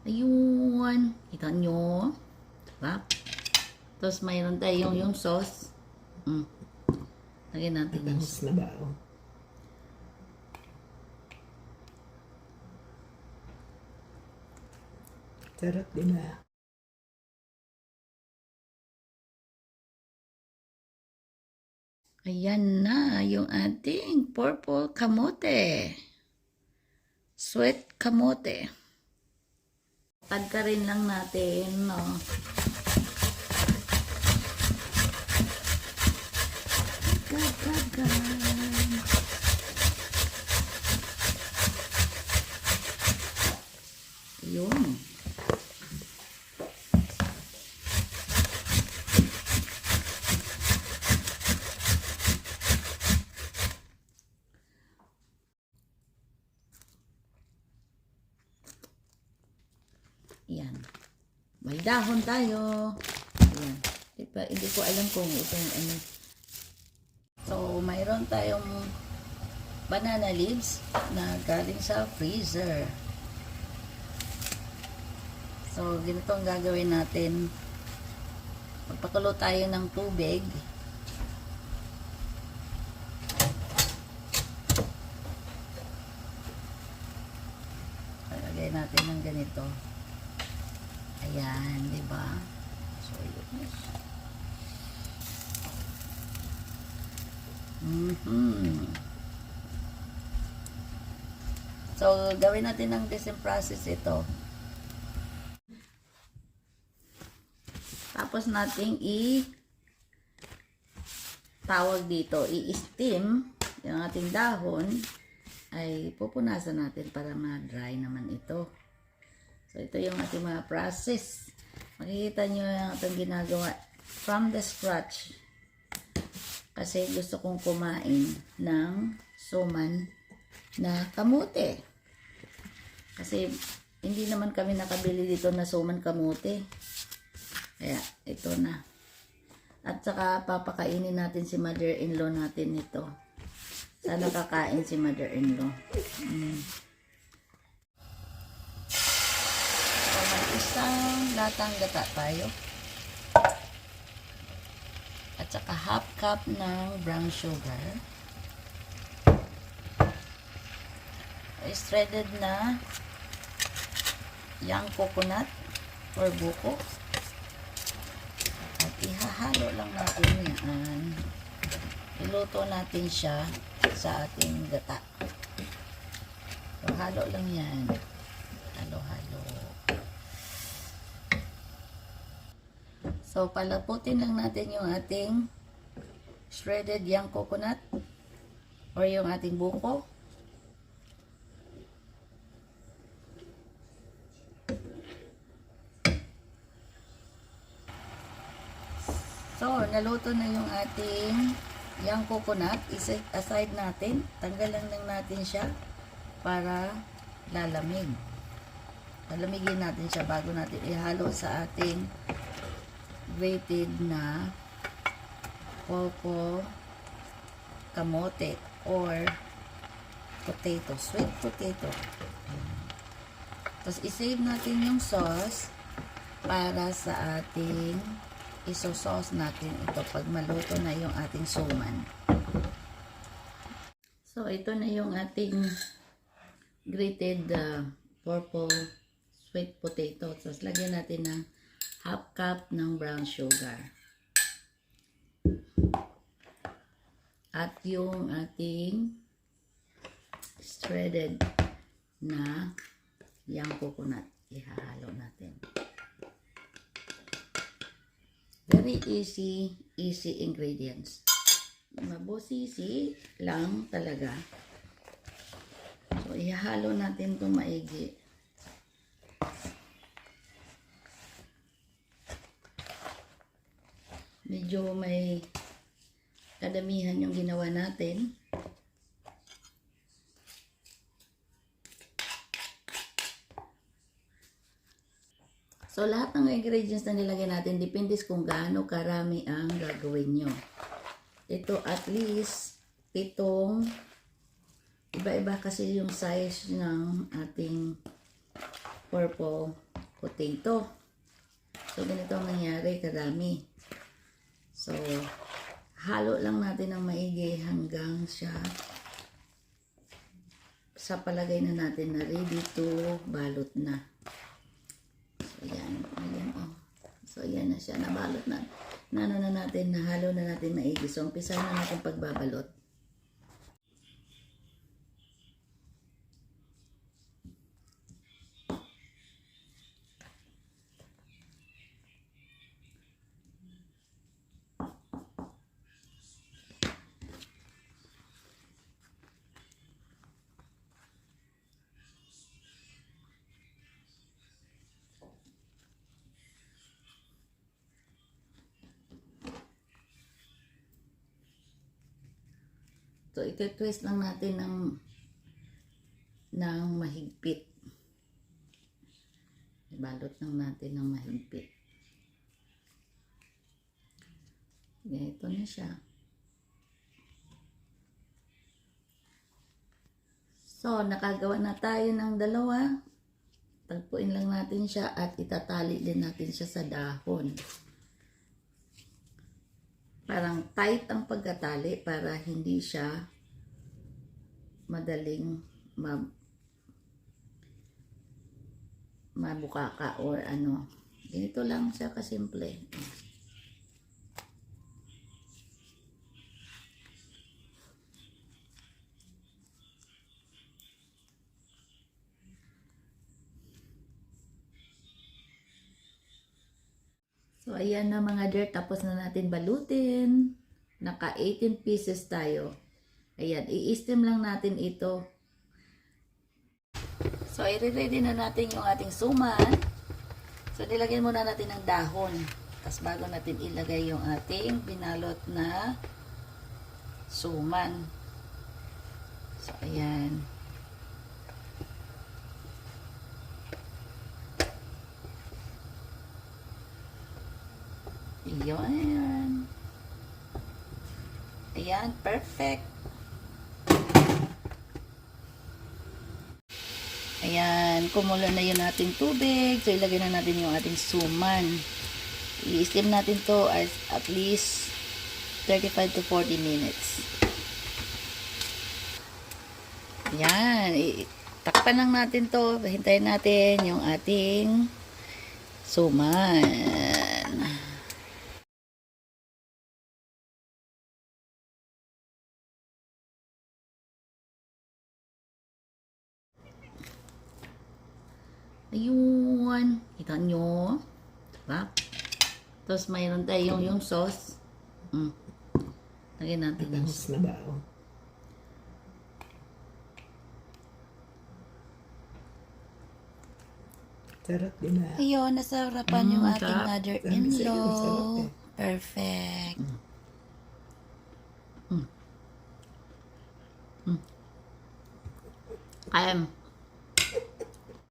Ayun. Kita nyo. Diba? Tapos mayroon tayong yung sauce. Lagyan natin yung Matangos na ba? Oh. Sarap, di ba? Ayan na yung ating purple kamote. Sweet kamote. Tagka rin lang natin, no? Yun. Yan. May dahon tayo. Ayan. Hindi ko alam kung itong ano. So, mayroon tayong banana leaves na galing sa freezer. So, ganito ang gagawin natin. Magpakulo tayo ng tubig. Lagay natin ng ganito. Ayan, di ba? So, yun. So, gawin natin ng decent process ito. Tapos nating tawag dito, i-steam yung ating dahon ay pupunasan natin para ma-dry naman ito. So, ito yung ating mga process. Makikita nyo yung ating ginagawa from the scratch. Kasi gusto kong kumain ng suman na kamote. Kasi hindi naman kami nakabili dito na suman kamote. Kaya ito na. At saka papakainin natin si mother-in-law natin ito. Sana kakain si mother-in-law. So, may isang latang gata tayo. At saka half cup ng brown sugar. Shredded na young coconut or buko. At ihahalo lang natin yan. Iluto natin siya sa ating gata. So, halo lang yan. Halo-halo. So, palaputin lang natin yung ating shredded young coconut or yung ating buko. So, naluto na yung ating young coconut. I-set aside natin. Tanggalan lang natin siya para lalamig. Lalamigin natin siya bago natin ihalo sa ating grated na purple kamote or potato, sweet potato. Tapos i-save natin yung sauce para sa ating iso-sauce natin ito pag maluto na yung ating suman. So, ito na yung ating grated purple sweet potato. Tapos, lagyan natin ng half cup ng brown sugar. At yung ating shredded na young coconut. Ihahalo natin. Very easy ingredients. Mabusisi lang talaga. So, ihahalo natin itong maigi. Medyo may kadamihan yung ginawa natin. So, lahat ng ingredients na nilagay natin, depende kung gaano karami ang gagawin nyo. Ito at least, itong, iba-iba kasi yung size ng ating purple potato. So, ganito ang nangyari, karami. So, halo lang natin ng maigi hanggang siya sa palagay na natin na ready to balot na. So, ayan. Ayan, oh. So, ayan na siya. Nabalot na. Nano na natin, nahalo na natin maigi. So, umpisa na natin pagbabalot. So, ito-twist lang natin ng mahigpit. Ibalot lang natin ng mahigpit. Ganito na siya. So, nakagawa na tayo ng dalawa. Tagpuin lang natin siya at itatali din natin siya sa dahon. Parang tight ang pagkatali para hindi siya madaling mabukaka or ano. Ganito lang siya kasimple. So, ayan na mga dear. Tapos na natin balutin. Naka 18 pieces tayo. Ayan. I-steam lang natin ito. So, i-ready na natin yung ating suman. So, nilagyan muna natin ng dahon. Tapos, bago natin ilagay yung ating binalot na suman. So, ayan. Ayan. Ayan, perfect. Ayan, kumulo na yun ating tubig. So, ilagay na natin yung ating suman. I-steam natin to at least 35 to 40 minutes. Ayan. Takpan lang natin to. Hintayin natin yung ating suman. Ayun. Kita nyo. Diba? Tapos mayroon tayong yung sauce. Lagyan natin yung Matangos na ba, oh? Sarap, di ba? ayun, nasarapan yung ating sarap. mother-in-law. Sarap eh. Perfect. Kaya